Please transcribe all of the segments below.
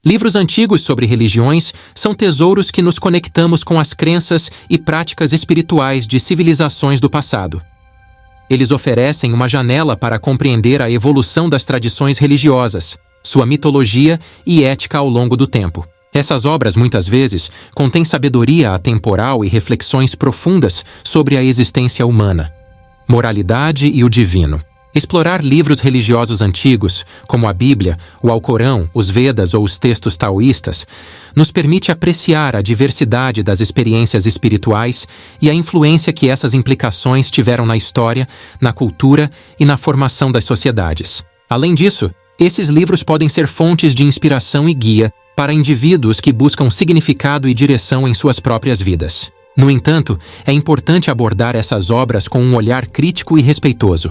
Livros antigos sobre religiões são tesouros que nos conectamos com as crenças e práticas espirituais de civilizações do passado. Eles oferecem uma janela para compreender a evolução das tradições religiosas, sua mitologia e ética ao longo do tempo. Essas obras, muitas vezes, contêm sabedoria atemporal e reflexões profundas sobre a existência humana, moralidade e o divino. Explorar livros religiosos antigos, como a Bíblia, o Alcorão, os Vedas ou os textos taoístas, nos permite apreciar a diversidade das experiências espirituais e a influência que essas implicações tiveram na história, na cultura e na formação das sociedades. Além disso, esses livros podem ser fontes de inspiração e guia para indivíduos que buscam significado e direção em suas próprias vidas. No entanto, é importante abordar essas obras com um olhar crítico e respeitoso,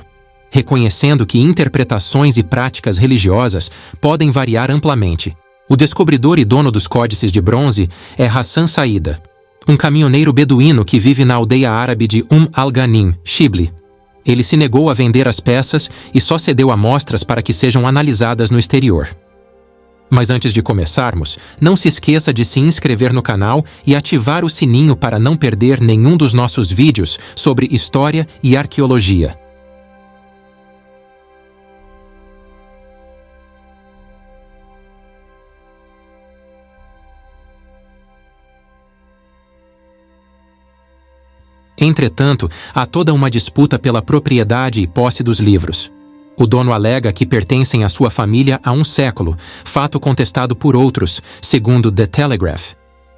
reconhecendo que interpretações e práticas religiosas podem variar amplamente. O descobridor e dono dos códices de bronze é Hassan Saida, um caminhoneiro beduíno que vive na aldeia árabe de al-Ghanim, Shibli. Ele se negou a vender as peças e só cedeu amostras para que sejam analisadas no exterior. Mas antes de começarmos, não se esqueça de se inscrever no canal e ativar o sininho para não perder nenhum dos nossos vídeos sobre história e arqueologia. Entretanto, há toda uma disputa pela propriedade e posse dos livros. O dono alega que pertencem à sua família há um século, fato contestado por outros, segundo The Telegraph.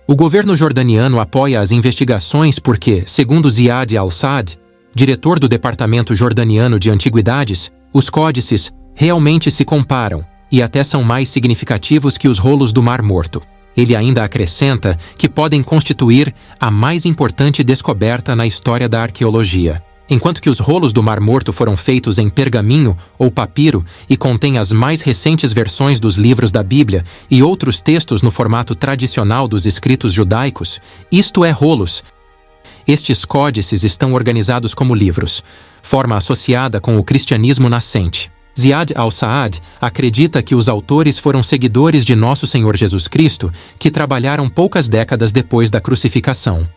O governo jordaniano apoia as investigações porque, segundo Ziad al-Saad, diretor do Departamento Jordaniano de Antiguidades, os códices realmente se comparam e até são mais significativos que os rolos do Mar Morto. Ele ainda acrescenta que podem constituir a mais importante descoberta na história da arqueologia. Enquanto que os rolos do Mar Morto foram feitos em pergaminho ou papiro e contêm as mais recentes versões dos livros da Bíblia e outros textos no formato tradicional dos escritos judaicos, isto é, rolos. Estes códices estão organizados como livros, forma associada com o cristianismo nascente. Ziad al-Saad acredita que os autores foram seguidores de Nosso Senhor Jesus Cristo que trabalharam poucas décadas depois da crucificação.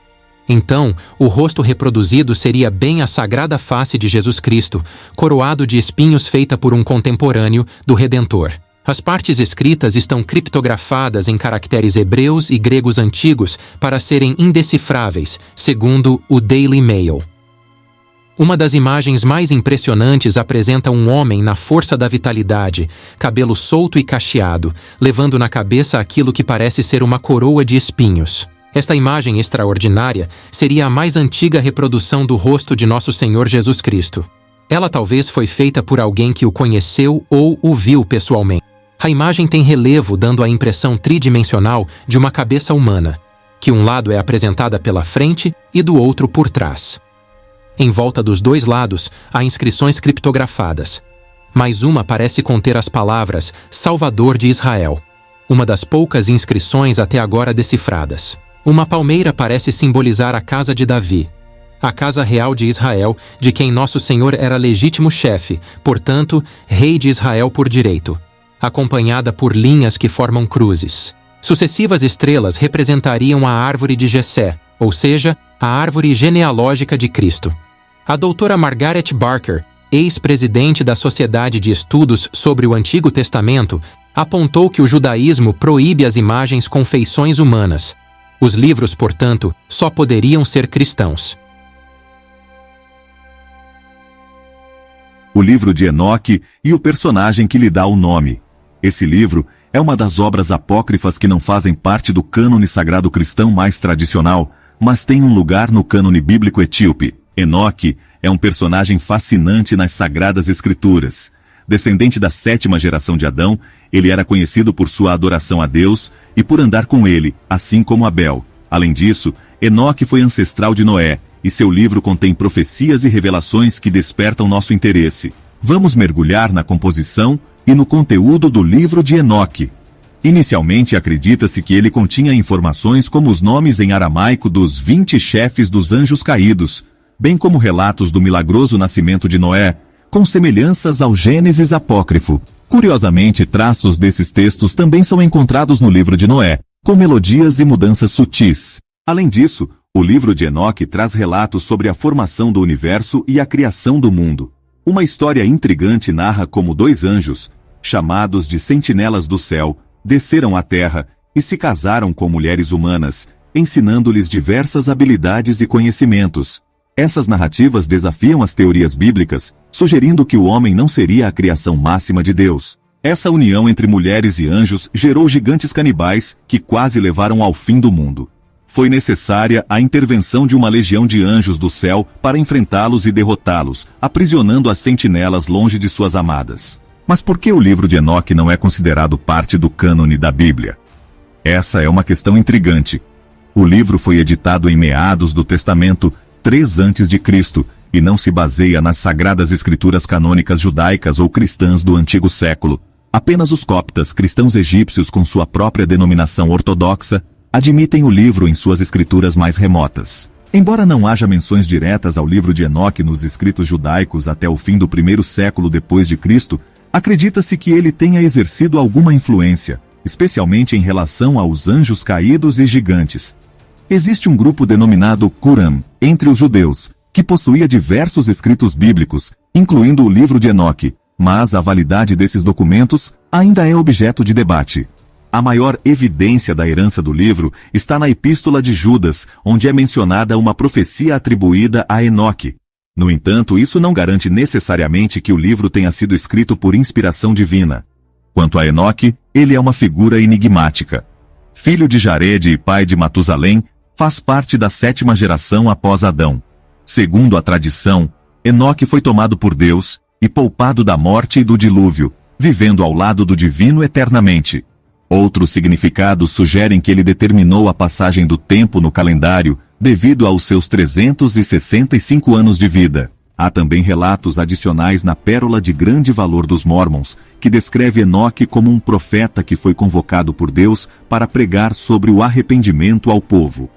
Então, o rosto reproduzido seria bem a sagrada face de Jesus Cristo, coroado de espinhos feita por um contemporâneo do Redentor. As partes escritas estão criptografadas em caracteres hebreus e gregos antigos para serem indecifráveis, segundo o Daily Mail. Uma das imagens mais impressionantes apresenta um homem na força da vitalidade, cabelo solto e cacheado, levando na cabeça aquilo que parece ser uma coroa de espinhos. Esta imagem extraordinária seria a mais antiga reprodução do rosto de Nosso Senhor Jesus Cristo. Ela talvez foi feita por alguém que o conheceu ou o viu pessoalmente. A imagem tem relevo, dando a impressão tridimensional de uma cabeça humana, que um lado é apresentada pela frente e do outro por trás. Em volta dos dois lados, há inscrições criptografadas. Mas uma parece conter as palavras Salvador de Israel, uma das poucas inscrições até agora decifradas. Uma palmeira parece simbolizar a casa de Davi, a casa real de Israel, de quem Nosso Senhor era legítimo chefe, portanto, rei de Israel por direito, acompanhada por linhas que formam cruzes. Sucessivas estrelas representariam a árvore de Jessé, ou seja, a árvore genealógica de Cristo. A doutora Margaret Barker, ex-presidente da Sociedade de Estudos sobre o Antigo Testamento, apontou que o judaísmo proíbe as imagens com feições humanas. Os livros, portanto, só poderiam ser cristãos. O livro de Enoque e o personagem que lhe dá o nome. Esse livro é uma das obras apócrifas que não fazem parte do cânone sagrado cristão mais tradicional, mas tem um lugar no cânone bíblico etíope. Enoque é um personagem fascinante nas Sagradas Escrituras. Descendente da 7ª geração de Adão, ele era conhecido por sua adoração a Deus e por andar com ele, assim como Abel. Além disso, Enoque foi ancestral de Noé, e seu livro contém profecias e revelações que despertam nosso interesse. Vamos mergulhar na composição e no conteúdo do livro de Enoque. Inicialmente acredita-se que ele continha informações como os nomes em aramaico dos 20 chefes dos anjos caídos, bem como relatos do milagroso nascimento de Noé, com semelhanças ao Gênesis apócrifo. Curiosamente, traços desses textos também são encontrados no livro de Noé, com melodias e mudanças sutis. Além disso, o livro de Enoque traz relatos sobre a formação do universo e a criação do mundo. Uma história intrigante narra como 2 anjos, chamados de sentinelas do céu, desceram à terra e se casaram com mulheres humanas, ensinando-lhes diversas habilidades e conhecimentos. Essas narrativas desafiam as teorias bíblicas, sugerindo que o homem não seria a criação máxima de Deus. Essa união entre mulheres e anjos gerou gigantes canibais que quase levaram ao fim do mundo. Foi necessária a intervenção de uma legião de anjos do céu para enfrentá-los e derrotá-los, aprisionando as sentinelas longe de suas amadas. Mas por que o livro de Enoque não é considerado parte do cânone da Bíblia? Essa é uma questão intrigante. O livro foi editado em meados do Testamento 3 a.C. e não se baseia nas sagradas escrituras canônicas judaicas ou cristãs do antigo século. Apenas os coptas, cristãos egípcios com sua própria denominação ortodoxa, admitem o livro em suas escrituras mais remotas. Embora não haja menções diretas ao livro de Enoque nos escritos judaicos até o fim do 1º século depois de Cristo, acredita-se que ele tenha exercido alguma influência, especialmente em relação aos anjos caídos e gigantes. Existe um grupo denominado Qumran entre os judeus, que possuía diversos escritos bíblicos, incluindo o livro de Enoque, mas a validade desses documentos ainda é objeto de debate. A maior evidência da herança do livro está na Epístola de Judas, onde é mencionada uma profecia atribuída a Enoque. No entanto, isso não garante necessariamente que o livro tenha sido escrito por inspiração divina. Quanto a Enoque, ele é uma figura enigmática. Filho de Jared e pai de Matusalém, faz parte da 7ª geração após Adão. Segundo a tradição, Enoque foi tomado por Deus e poupado da morte e do dilúvio, vivendo ao lado do divino eternamente. Outros significados sugerem que ele determinou a passagem do tempo no calendário devido aos seus 365 anos de vida. Há também relatos adicionais na Pérola de Grande Valor dos Mórmons, que descreve Enoque como um profeta que foi convocado por Deus para pregar sobre o arrependimento ao povo.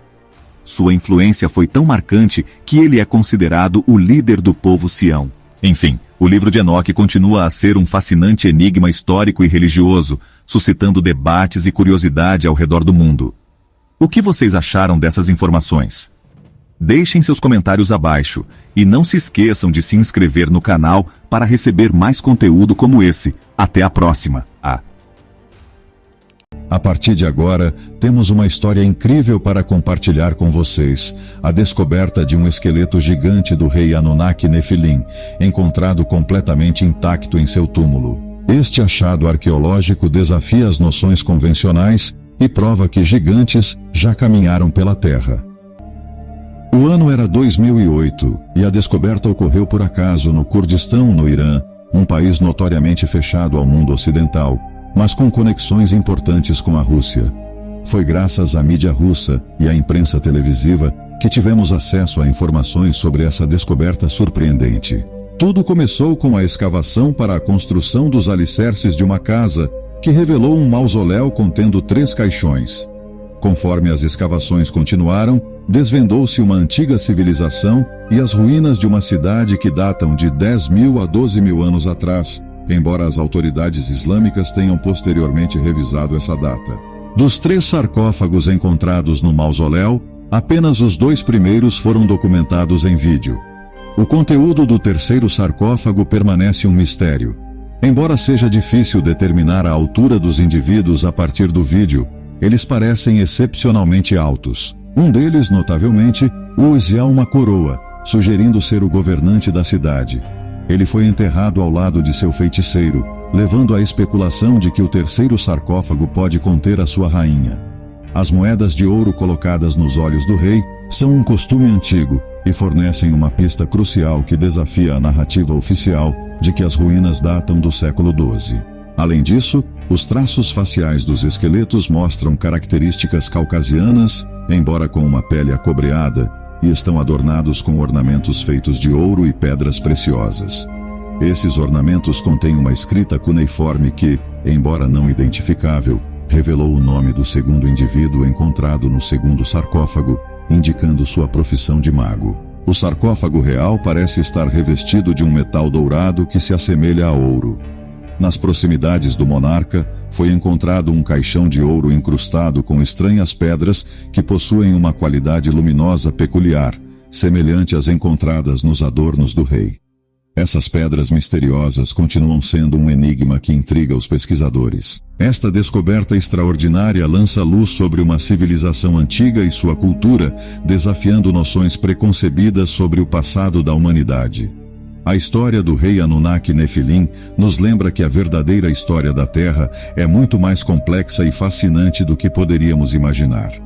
Sua influência foi tão marcante que ele é considerado o líder do povo Sião. Enfim, o livro de Enoque continua a ser um fascinante enigma histórico e religioso, suscitando debates e curiosidade ao redor do mundo. O que vocês acharam dessas informações? Deixem seus comentários abaixo e não se esqueçam de se inscrever no canal para receber mais conteúdo como esse. Até a próxima! A partir de agora, temos uma história incrível para compartilhar com vocês. A descoberta de um esqueleto gigante do rei Anunnaki Nefilim, encontrado completamente intacto em seu túmulo. Este achado arqueológico desafia as noções convencionais e prova que gigantes já caminharam pela Terra. O ano era 2008 e a descoberta ocorreu por acaso no Kurdistão, no Irã, um país notoriamente fechado ao mundo ocidental, mas com conexões importantes com a Rússia. Foi graças à mídia russa e à imprensa televisiva que tivemos acesso a informações sobre essa descoberta surpreendente. Tudo começou com a escavação para a construção dos alicerces de uma casa que revelou um mausoléu contendo 3 caixões. Conforme as escavações continuaram, desvendou-se uma antiga civilização e as ruínas de uma cidade que datam de 10.000 a 12.000 anos atrás, embora as autoridades islâmicas tenham posteriormente revisado essa data. Dos 3 sarcófagos encontrados no mausoléu, apenas os 2 primeiros foram documentados em vídeo. O conteúdo do 3º sarcófago permanece um mistério. Embora seja difícil determinar a altura dos indivíduos a partir do vídeo, eles parecem excepcionalmente altos. Um deles, notavelmente, usa uma coroa, sugerindo ser o governante da cidade. Ele foi enterrado ao lado de seu feiticeiro, levando à especulação de que o 3º sarcófago pode conter a sua rainha. As moedas de ouro colocadas nos olhos do rei são um costume antigo e fornecem uma pista crucial que desafia a narrativa oficial de que as ruínas datam do século XII. Além disso, os traços faciais dos esqueletos mostram características caucasianas, embora com uma pele acobreada, e estão adornados com ornamentos feitos de ouro e pedras preciosas. Esses ornamentos contêm uma escrita cuneiforme que, embora não identificável, revelou o nome do 2º indivíduo encontrado no 2º sarcófago, indicando sua profissão de mago. O sarcófago real parece estar revestido de um metal dourado que se assemelha a ouro. Nas proximidades do monarca, foi encontrado um caixão de ouro incrustado com estranhas pedras que possuem uma qualidade luminosa peculiar, semelhante às encontradas nos adornos do rei. Essas pedras misteriosas continuam sendo um enigma que intriga os pesquisadores. Esta descoberta extraordinária lança luz sobre uma civilização antiga e sua cultura, desafiando noções preconcebidas sobre o passado da humanidade. A história do rei Anunnaki Nefilim nos lembra que a verdadeira história da Terra é muito mais complexa e fascinante do que poderíamos imaginar.